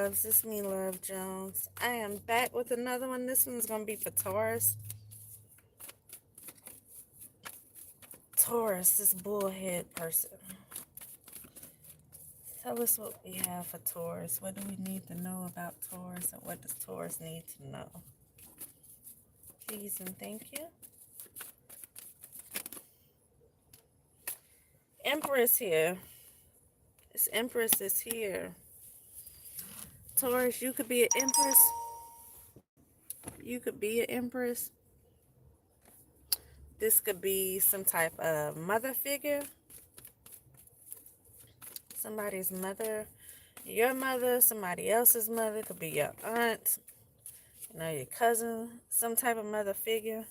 loves, it's me, Love Jones. I am back with another one. This one's going to be for Taurus. Taurus, this bullhead person. Tell us what we have for Taurus. What do we need to know about Taurus, and what does Taurus need to know? Please and thank you. Empress here. This Empress is here. Taurus, you could be an Empress. You could be an Empress. This could be some type of mother figure. Somebody's mother. Your mother, somebody else's mother. Could be your aunt. Your cousin. Some type of mother figure.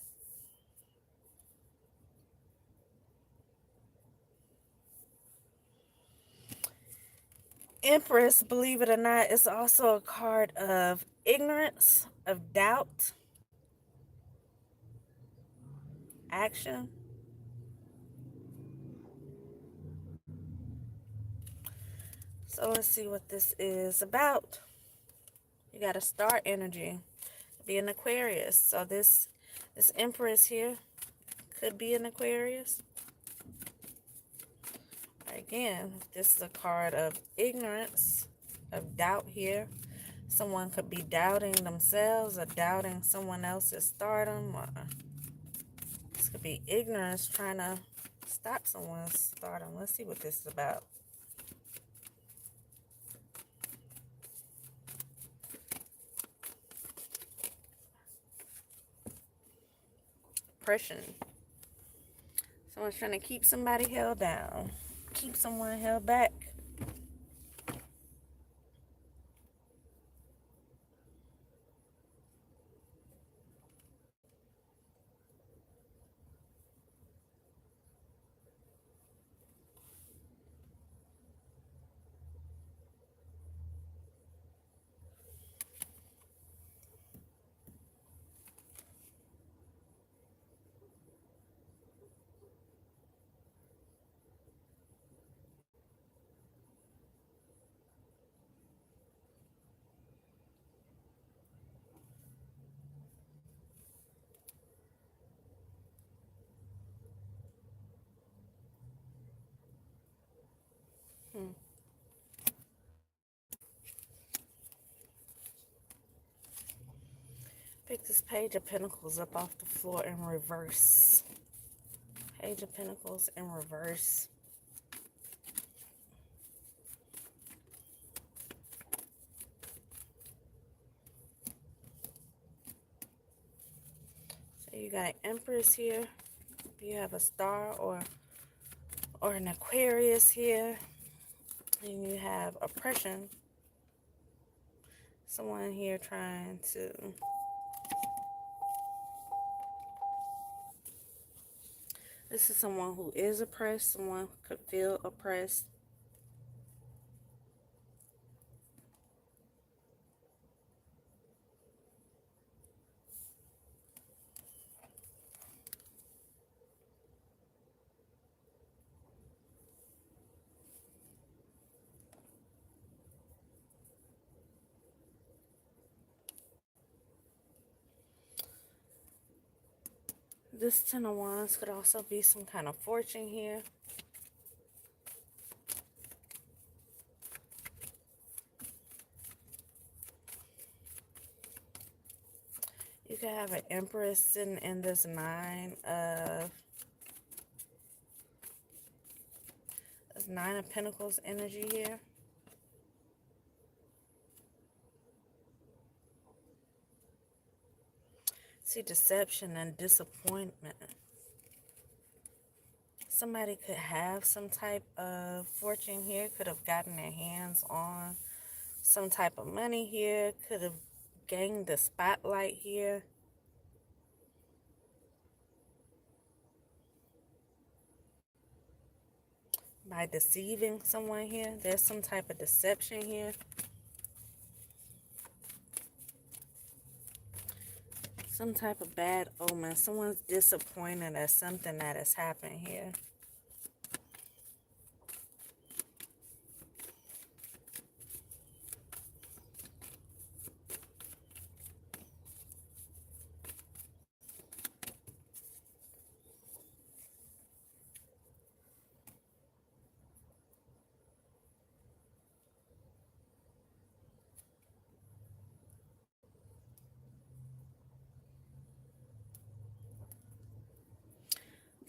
Empress, believe it or not, is also a card of ignorance, of doubt, action. So let's see what this is about. You got a star energy. Be an Aquarius. So this Empress here could be an Aquarius. Again, this is a card of ignorance, of doubt here. Someone could be doubting themselves or doubting someone else's stardom. Or this could be ignorance trying to stop someone's stardom. Let's see what this is about. Oppression. Someone's trying to keep somebody held down. Keep someone held back. Pick this Page of Pentacles up off the floor in reverse. Page of Pentacles in reverse. So you got an Empress here. You have a star or an Aquarius here. And you have oppression. Someone here trying to this is someone who is oppressed. Someone who could feel oppressed. This Ten of Wands could also be some kind of fortune here. You could have an Empress sitting in this Nine of Pentacles energy here. See deception and disappointment. Somebody could have some type of fortune here, could have gotten their hands on some type of money here, could have gained the spotlight here. By deceiving someone here. There's some type of deception here. Some type of bad omen. Someone's disappointed at something that has happened here.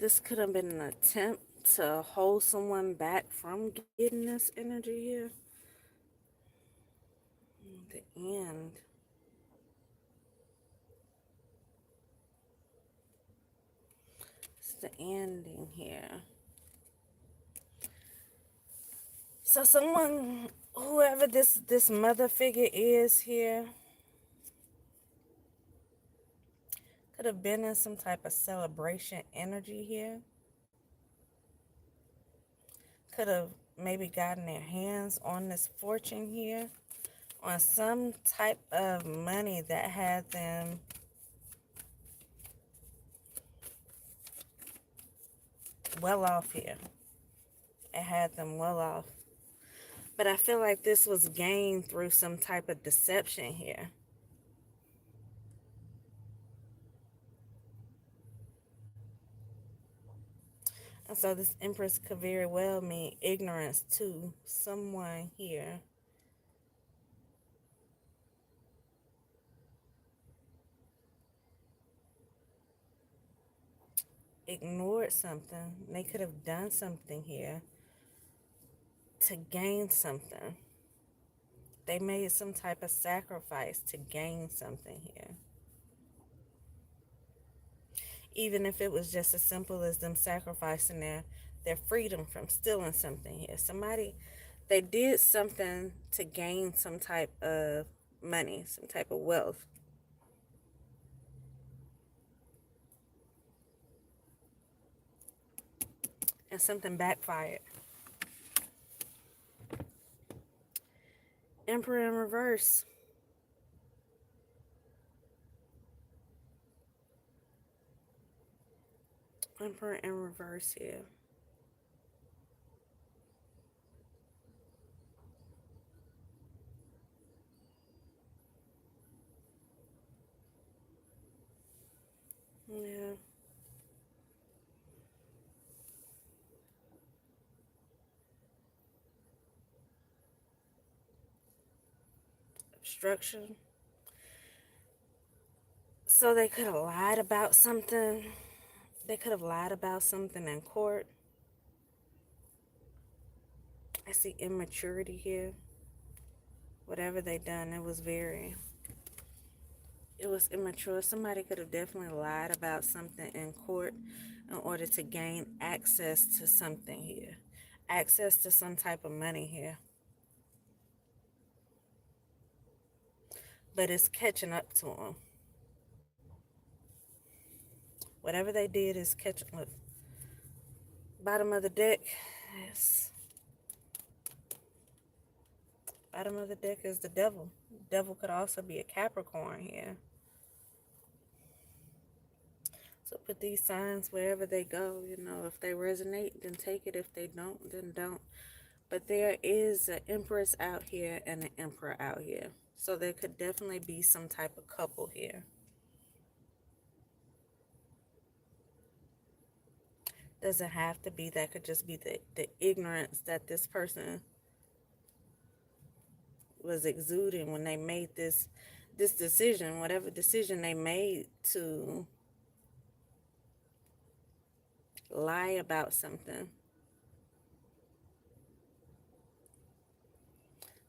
This could have been an attempt to hold someone back from getting this energy here. The end. It's the ending here. So someone, whoever this mother figure is here, could have been in some type of celebration energy here. Could have maybe gotten their hands on this fortune here, on some type of money that had them well off here. It had them well off. But I feel like this was gained through some type of deception here. And so this Empress could very well mean ignorance to someone here. Ignored something. They could have done something here to gain something. They made some type of sacrifice to gain something here. Even if it was just as simple as them sacrificing their freedom from stealing something here. Somebody, they did something to gain some type of money, some type of wealth. And something backfired. Emperor in reverse. Emperor in reverse here. Yeah. Obstruction. So they could have lied about something. They could have lied about something in court. I see immaturity here. Whatever they done, it was immature. Somebody could have definitely lied about something in court in order to gain access to something here. Access to some type of money here. But it's catching up to them. Whatever they did is catching up. Bottom of the deck is bottom of the deck is the devil. Devil could also be a Capricorn here. So put these signs wherever they go. If they resonate, then take it. If they don't, then don't. But there is an Empress out here and an Emperor out here. So there could definitely be some type of couple here. Doesn't have to be. That could just be the ignorance that this person was exuding when they made this decision, whatever decision they made to lie about something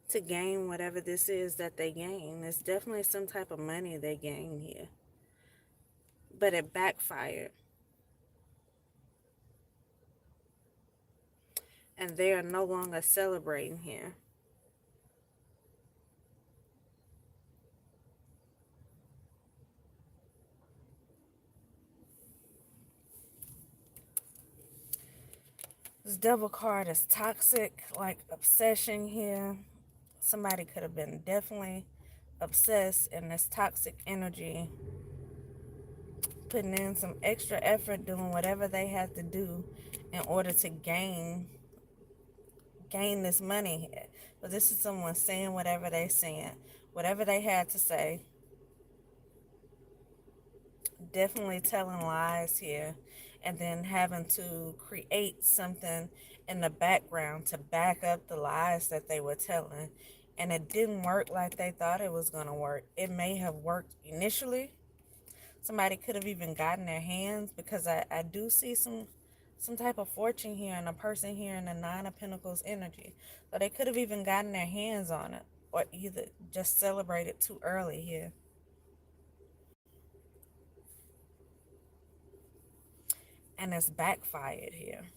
to gain whatever this is that they gain. It's definitely some type of money they gain here. But it backfired. And they are no longer celebrating here. This devil card is toxic, like obsession here. Somebody could have been definitely obsessed in this toxic energy, putting in some extra effort, doing whatever they had to do in order to gain this money here. But this is someone saying whatever they saying, whatever they had to say. Definitely telling lies here, and then having to create something in the background to back up the lies that they were telling. And it didn't work like they thought it was going to work. It may have worked initially. Somebody could have even gotten their hands, because I do see some type of fortune here and a person here in the Nine of Pentacles energy. So they could have even gotten their hands on it, or either just celebrated too early here. And it's backfired here.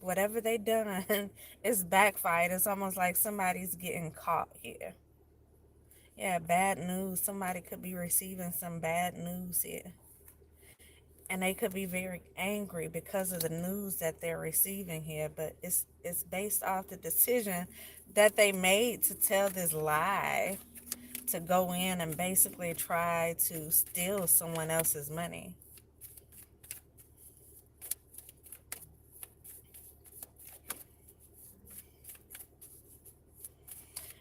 Whatever they done, it's backfired. It's almost like somebody's getting caught here. Yeah, bad news. Somebody could be receiving some bad news here. And they could be very angry because of the news that they're receiving here. But it's based off the decision that they made to tell this lie, to go in and basically try to steal someone else's money.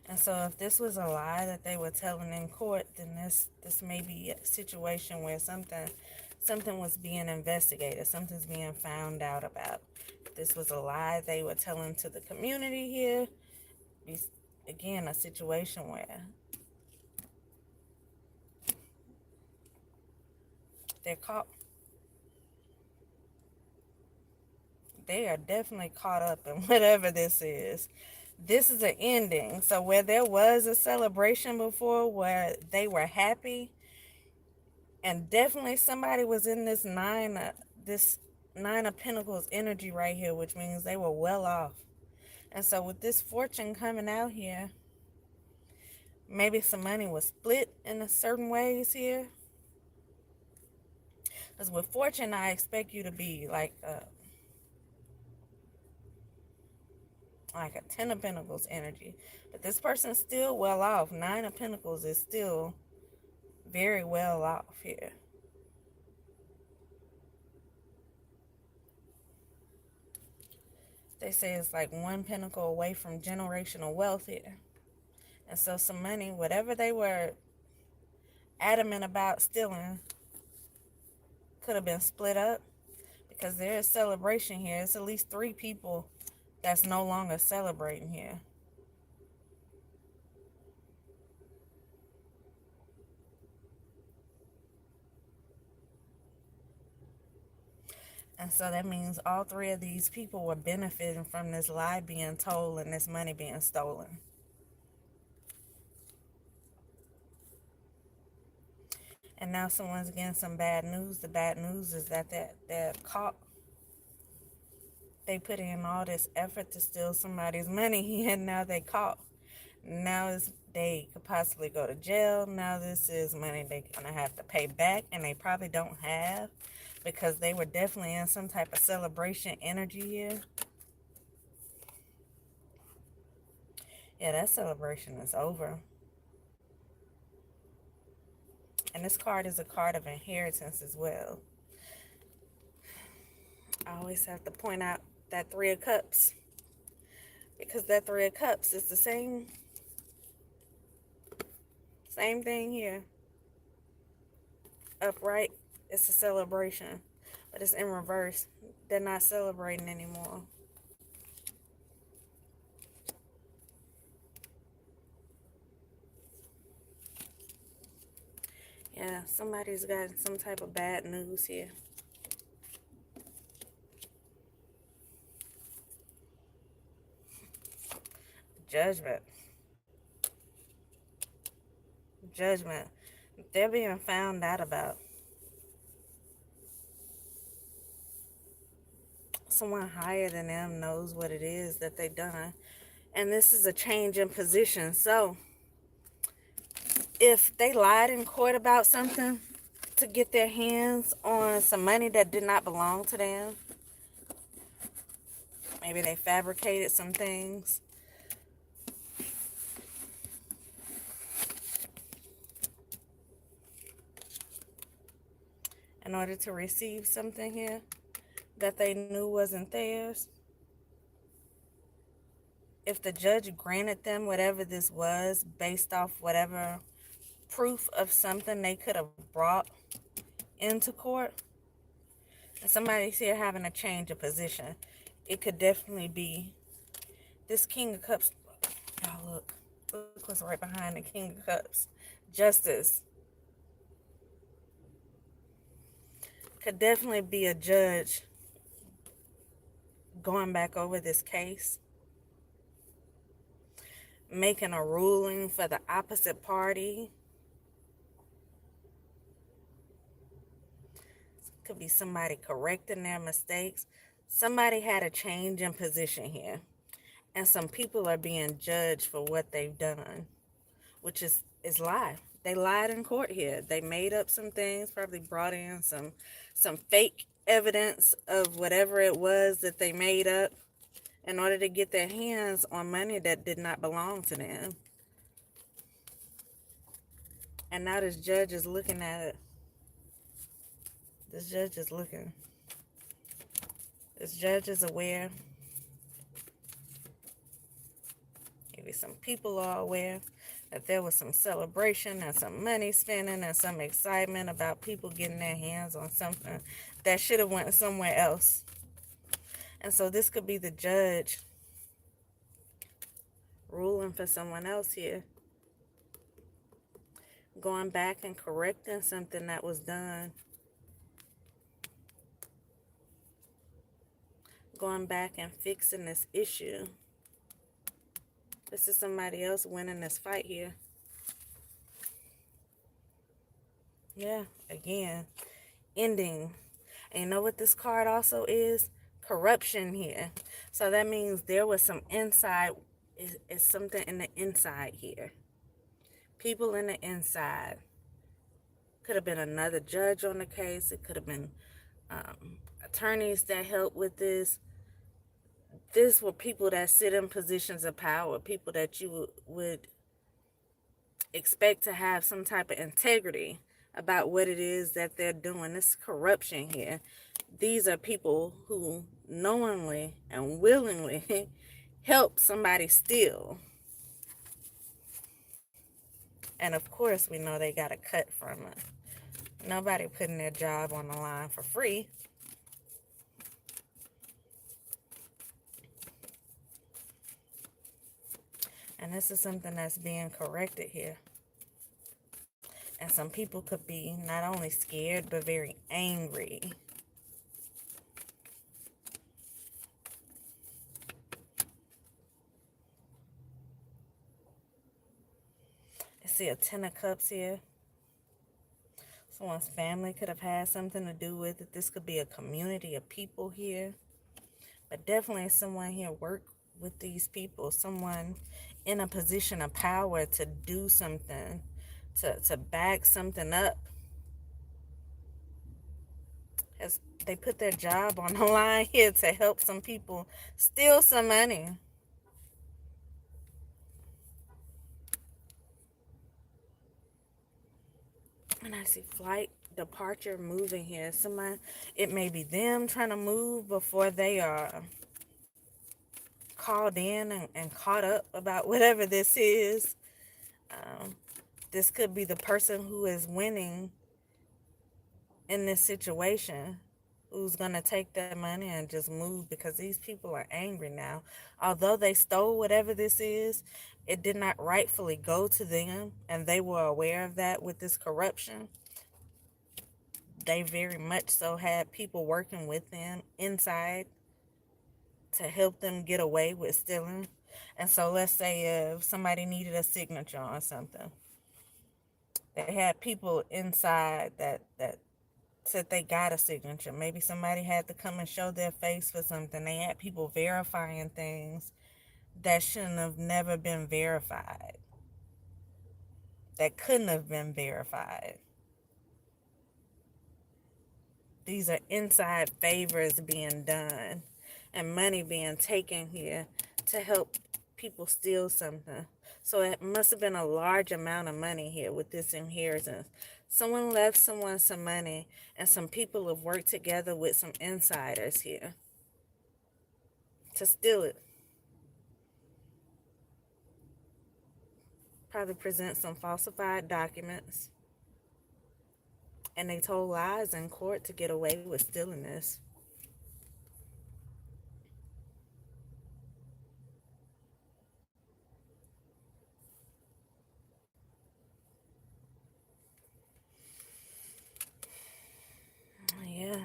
And so if this was a lie that they were telling in court, then this may be a situation where something was being investigated, something's being found out about. If this was a lie they were telling to the community here, again, a situation where they're caught. They are definitely caught up in whatever this is. This is an ending. So where there was a celebration before, where they were happy, and definitely somebody was in this nine of Pentacles energy right here, which means they were well off. And so with this fortune coming out here, maybe some money was split in a certain ways here. Because with fortune, I expect you to be like a 10 of Pentacles energy. But this person's still well off. 9 of Pentacles is still very well off here. They say it's like 1 pentacle away from generational wealth here. And so some money, whatever they were adamant about stealing, could have been split up, because there is celebration here. It's at least 3 people that's no longer celebrating here. And so that means all 3 of these people were benefiting from this lie being told and this money being stolen. And now someone's getting some bad news. The bad news is that they're caught. They put in all this effort to steal somebody's money, and now they caught. Now they could possibly go to jail. Now this is money they're going to have to pay back, and they probably don't have, because they were definitely in some type of celebration energy here. Yeah, that celebration is over. And this card is a card of inheritance as well. I always have to point out that 3 of Cups, because that 3 of Cups is the same thing here. Upright, it's a celebration, but it's in reverse. They're not celebrating anymore. Yeah, somebody's got some type of bad news here. Judgment. Judgment. They're being found out about. Someone higher than them knows what it is that they've done. And this is a change in position. So if they lied in court about something to get their hands on some money that did not belong to them, maybe they fabricated some things, in order to receive something here that they knew wasn't theirs. If the judge granted them whatever this was based off whatever proof of something they could have brought into court, and somebody's here having a change of position, it could definitely be this King of Cups. Y'all look what's right behind the King of Cups. Justice. Could definitely be a judge going back over this case, making a ruling for the opposite party. Could be somebody correcting their mistakes. Somebody had a change in position here, and some people are being judged for what they've done, which is lie. They lied in court here. They made up some things, probably brought in some fake evidence of whatever it was that they made up in order to get their hands on money that did not belong to them. And now this judge is looking at it. This judge is looking. This judge is aware. Maybe some people are aware that there was some celebration and some money spending and some excitement about people getting their hands on something that should have went somewhere else. And so this could be the judge ruling for someone else here, going back and correcting something that was done, going back and fixing this issue. This is somebody else winning this fight here. Yeah, again, ending. And you know what this card also is? Corruption here. So that means there was some inside, it's something in the inside here. People in the inside. Could have been another judge on the case. It could have been attorneys that helped with this. These were people that sit in positions of power, people that you would expect to have some type of integrity about what it is that they're doing. This corruption here. These are people who knowingly and willingly help somebody steal. And of course, we know they got a cut from it. Nobody putting their job on the line for free. And this is something that's being corrected here. And some people could be not only scared, but very angry. I see a 10 of Cups here. Someone's family could have had something to do with it. This could be a community of people here. But definitely someone here work with these people. Someone in a position of power to do something, to back something up. As they put their job on the line here to help some people steal some money. And I see flight, departure, moving here. Someone, it may be them trying to move before they are called in and caught up about whatever this is. This could be the person who is winning in this situation, who's going to take that money and just move, because these people are angry now. Although they stole whatever this is, it did not rightfully go to them, and they were aware of that with this corruption. They very much so had people working with them inside to help them get away with stealing. And so let's say if somebody needed a signature on something, they had people inside that said they got a signature. Maybe somebody had to come and show their face for something. They had people verifying things that shouldn't have never been verified, that couldn't have been verified. These are inside favors being done and money being taken here to help people steal something. So it must have been a large amount of money here with this inheritance. Someone left someone some money, and some people have worked together with some insiders here to steal it. Probably present some falsified documents. And they told lies in court to get away with stealing this. Yeah.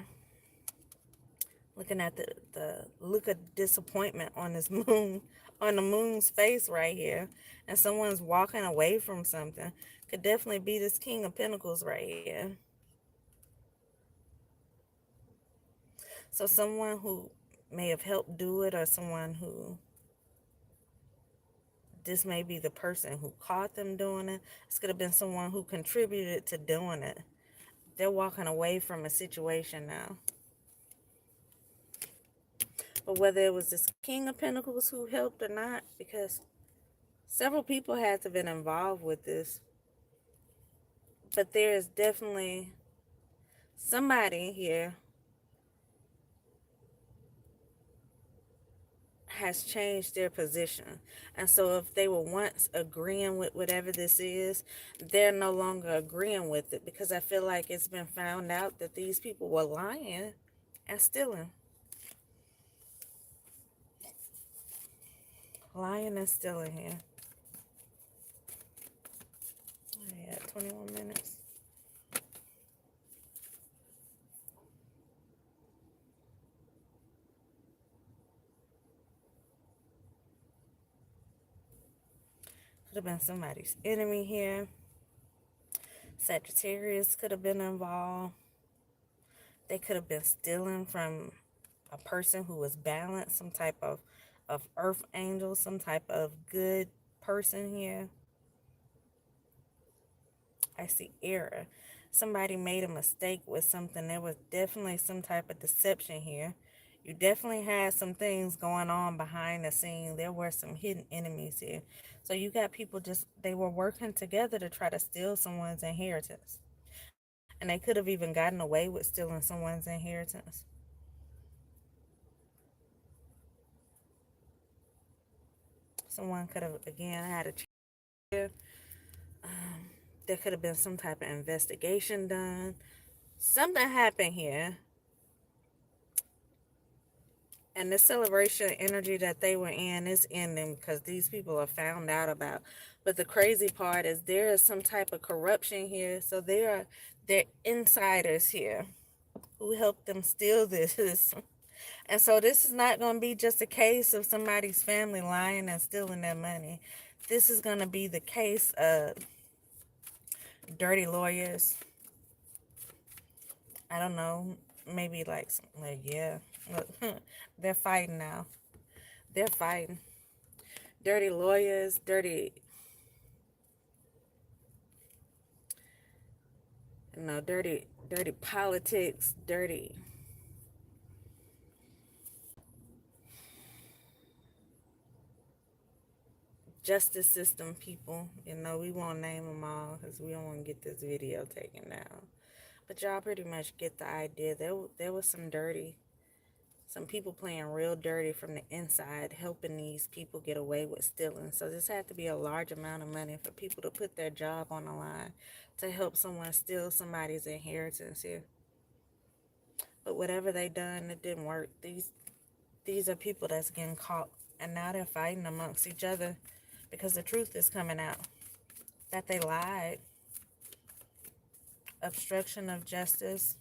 looking at the look of disappointment on this moon, on the moon's face right here, and someone's walking away from something. Could definitely be this King of Pentacles right here. So someone who may have helped do it, or someone who, this may be the person who caught them doing it. This could have been someone who contributed to doing it. They're walking away from a situation now. But whether it was this King of Pentacles who helped or not, because several people had to have been involved with this. But there is definitely somebody here has changed their position. And so if they were once agreeing with whatever this is, they're no longer agreeing with it, because I feel like it's been found out that these people were lying and stealing. Lying and stealing here. Yeah, 21 minutes. Could have been somebody's enemy here. Sagittarius could have been involved. They could have been stealing from a person who was balanced, some type of earth angel, some type of good person here. I see error. Somebody made a mistake with something. There was definitely some type of deception here. You definitely had some things going on behind the scene. There were some hidden enemies here. So you got people just, they were working together to try to steal someone's inheritance. And they could have even gotten away with stealing someone's inheritance. Someone could have, again, had a chair. There could have been some type of investigation done. Something happened here. And the celebration energy that they were in is ending because these people are found out about. But the crazy part is there is some type of corruption here. So they're insiders here who helped them steal this. And so this is not going to be just a case of somebody's family lying and stealing their money. This is going to be the case of dirty lawyers. I don't know, maybe like yeah, look, they're fighting now. They're fighting. Dirty lawyers, dirty, dirty politics, dirty justice system people. We won't name them all because we don't want to get this video taken down. But y'all pretty much get the idea. There was some people playing real dirty from the inside, helping these people get away with stealing. So this had to be a large amount of money for people to put their job on the line to help someone steal somebody's inheritance here. But whatever they done, it didn't work. These are people that's getting caught, and now they're fighting amongst each other because the truth is coming out that they lied. Obstruction of justice,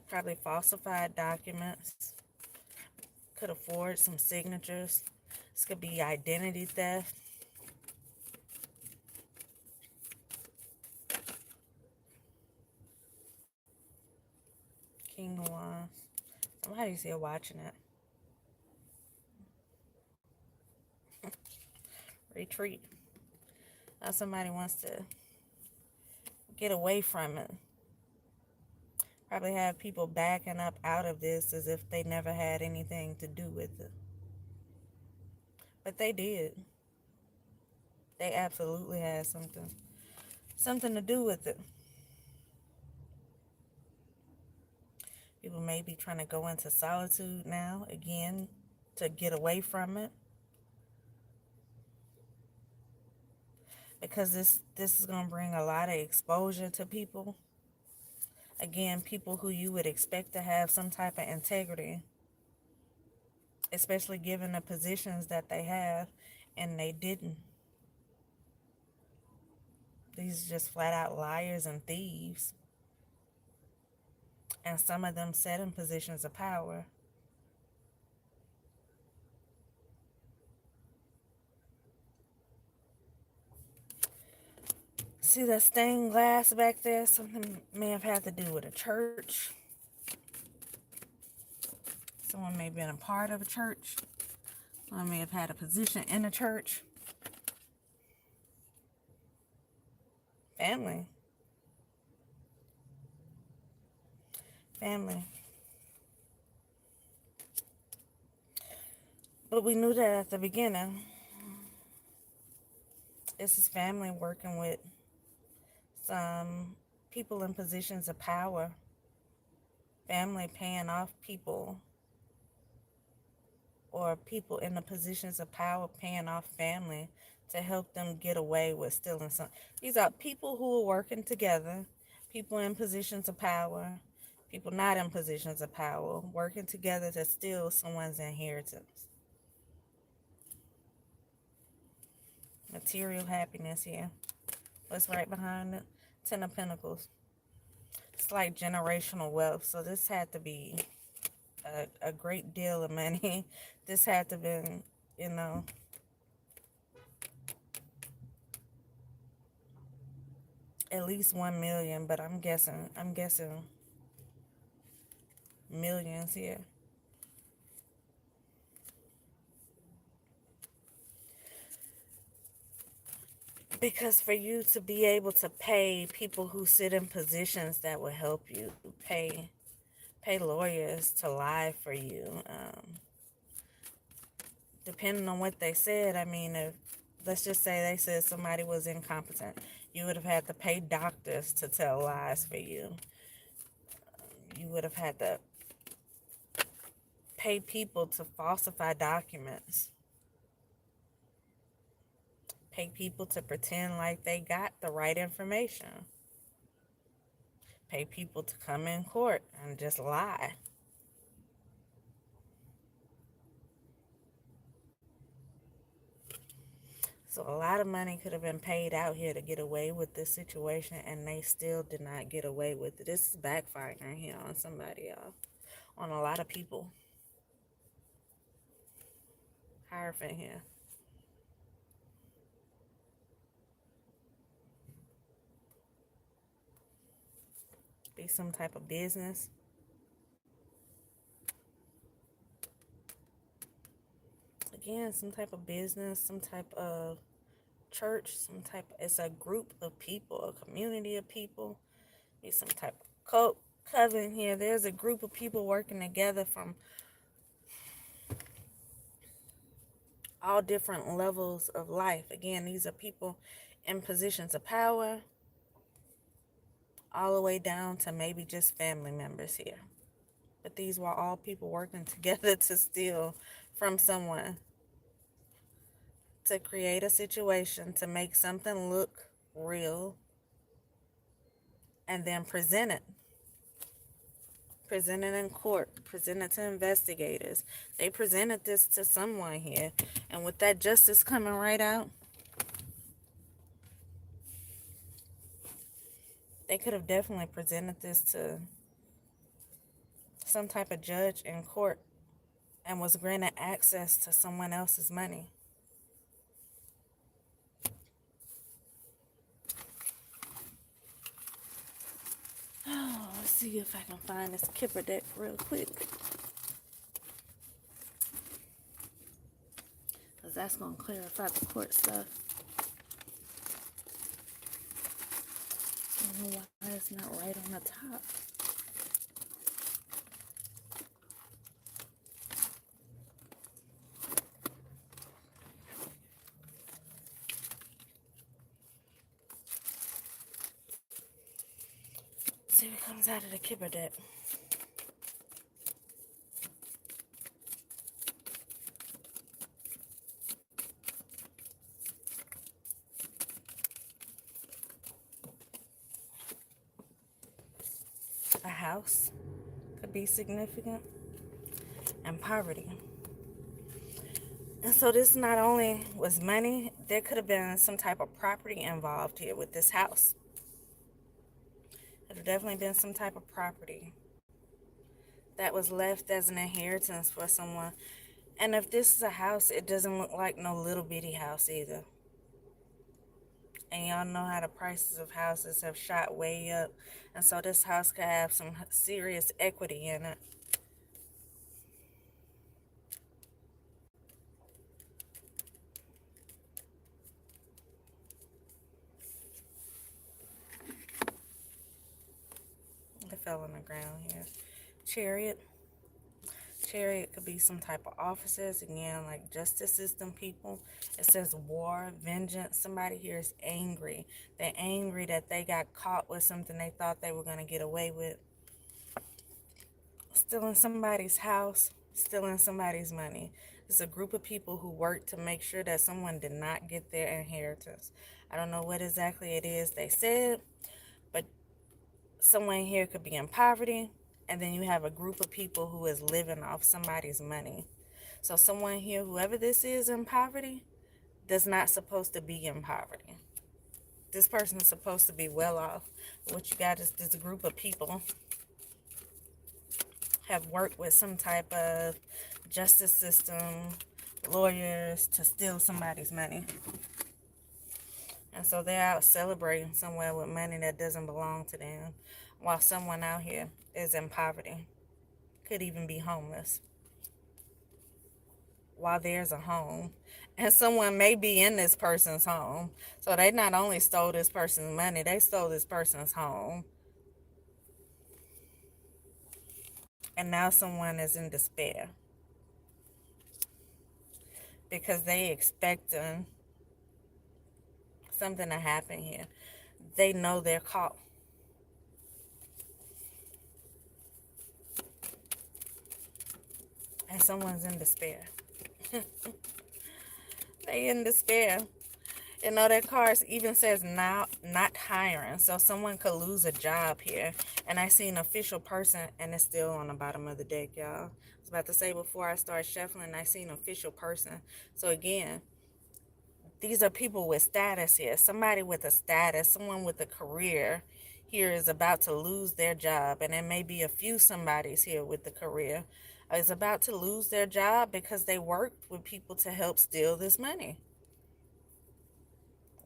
probably falsified documents, could have forged some signatures. This could be identity theft. King of Wands. Somebody's here watching it. Retreat. Now somebody wants to get away from it. Probably have people backing up out of this as if they never had anything to do with it. But they did. They absolutely had something to do with it. People may be trying to go into solitude now, again, to get away from it. Because this is going to bring a lot of exposure to people. Again, people who you would expect to have some type of integrity, especially given the positions that they have, and they didn't. These are just flat out liars and thieves. and some of them set in positions of power. See that stained glass back there? Something may have had to do with a church. Someone may have been a part of a church. Someone may have had a position in a church. Family. Family. But we knew that at the beginning. This is family working with some people in positions of power. Family paying off people, or people in the positions of power paying off family to help them get away with stealing some. These are people who are working together, people in positions of power, people not in positions of power, working together to steal someone's inheritance. Material happiness here. What's right behind it? Ten of Pentacles. It's like generational wealth. So this had to be a great deal of money. This had to have been, you know, at least 1 million, but I'm guessing millions here. Because for you to be able to pay people who sit in positions that will help you, pay lawyers to lie for you, depending on what they said. I mean, if, let's just say they said somebody was incompetent, you would have had to pay doctors to tell lies for you. You would have had to pay people to falsify documents. Pay people to pretend like they got the right information. Pay people to come in court and just lie. So a lot of money could have been paid out here to get away with this situation, and they still did not get away with it. This is backfiring here on somebody, y'all. On a lot of people. Hierophant here. Be some type of business. Again, some type of business, some type of church, some type of, it's a group of people, a community of people. Be some type of cult, coven here. There's a group of people working together from all different levels of life. Again, these are people in positions of power, all the way down to maybe just family members here. But these were all people working together to steal from someone, to create a situation, to make something look real, and then present it. Present it in court, present it to investigators. They presented this to someone here, and with that justice coming right out, they could have definitely presented this to some type of judge in court and was granted access to someone else's money. Oh, let's see if I can find this Kipper deck real quick, because that's going to clarify the court stuff. I don't know why it's not right on the top. Let's see what comes out of the Kipper deck. A house could be significant, and poverty. And so this not only was money, there could have been some type of property involved here with this house. There have definitely been some type of property. that was left as an inheritance for someone. And if this is a house, it doesn't look like no little bitty house either. And y'all know how the prices of houses have shot way up. And so this house could have some serious equity in it. It fell on the ground here. Chariot. Chariot could be some type of officers, again, like justice system people. It says war, vengeance. Somebody here is angry. They're angry that they got caught with something they thought they were going to get away with. Stealing somebody's house, stealing somebody's money. It's a group of people who work to make sure that someone did not get their inheritance. I don't know what exactly it is they said, but someone here could be in poverty, and then you have a group of people who is living off somebody's money. So someone here, whoever this is in poverty, does not supposed to be in poverty. This person is supposed to be well off. What you got is this group of people have worked with some type of justice system, lawyers, to steal somebody's money. And so they're out celebrating somewhere with money that doesn't belong to them, while someone out here is in poverty, could even be homeless, while there's a home. And someone may be in this person's home. So they not only stole this person's money, they stole this person's home. And now someone is in despair because they expecting something to happen here. They know they're caught. And someone's in despair. They in despair. You know, that card even says now not hiring. So someone could lose a job here. And I see an official person, and it's still on the bottom of the deck, y'all. I was about to say before I start shuffling, I see an official person. So again, these are people with status here. Somebody with a status, someone with a career here is about to lose their job. And there may be a few somebodies here with the career is about to lose their job because they worked with people to help steal this money.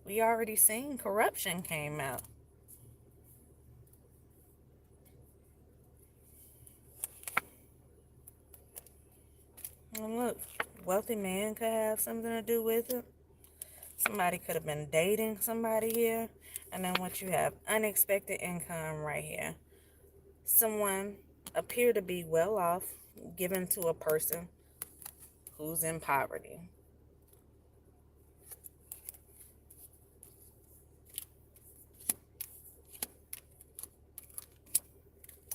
We already seen corruption came out. And look, wealthy man could have something to do with it. Somebody could have been dating somebody here. And then what you have, unexpected income right here. Someone appear to be well off, given to a person who's in poverty.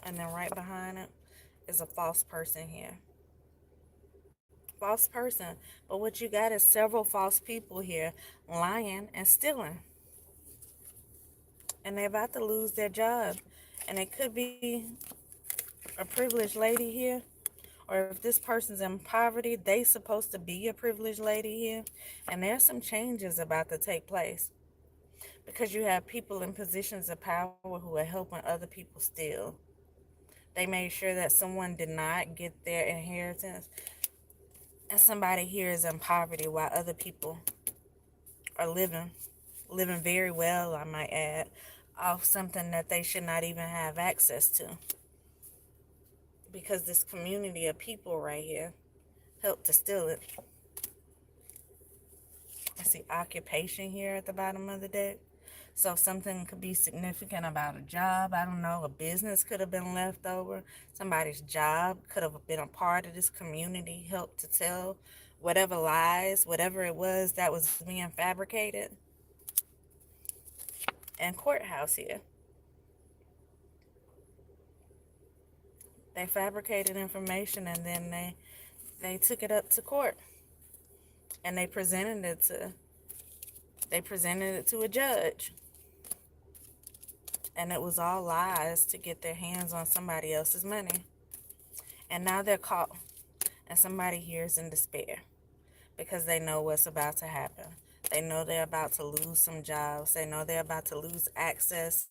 And then right behind it is a false person here. False person. But what you got is several false people here lying and stealing. And they're about to lose their job. And it could be a privileged lady here. Or if this person's in poverty, they supposed to be a privileged lady here. And there's some changes about to take place. Because you have people in positions of power who are helping other people steal. They made sure that someone did not get their inheritance. And somebody here is in poverty while other people are living very well, I might add, off something that they should not even have access to. Because this community of people right here helped to steal it. I see occupation here at the bottom of the deck. So something could be significant about a job. I don't know. A business could have been left over. Somebody's job could have been a part of this community, helped to tell whatever lies, whatever it was that was being fabricated. And courthouse here. They fabricated information and then they took it up to court. And they presented it to a judge. And it was all lies to get their hands on somebody else's money. And now they're caught. And somebody here is in despair because they know what's about to happen. They know they're about to lose some jobs. They know they're about to lose access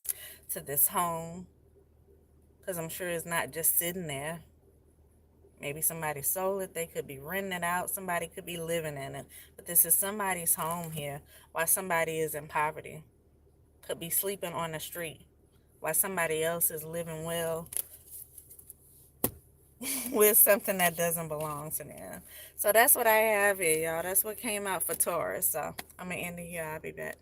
to this home because I'm sure it's not just sitting there. Maybe somebody sold it. They could be renting it out. Somebody could be living in it. But this is somebody's home here while somebody is in poverty. Could be sleeping on the street while somebody else is living well with something that doesn't belong to them. So that's what I have here, y'all. That's what came out for Taurus. So I'm going to end it here. I'll be back.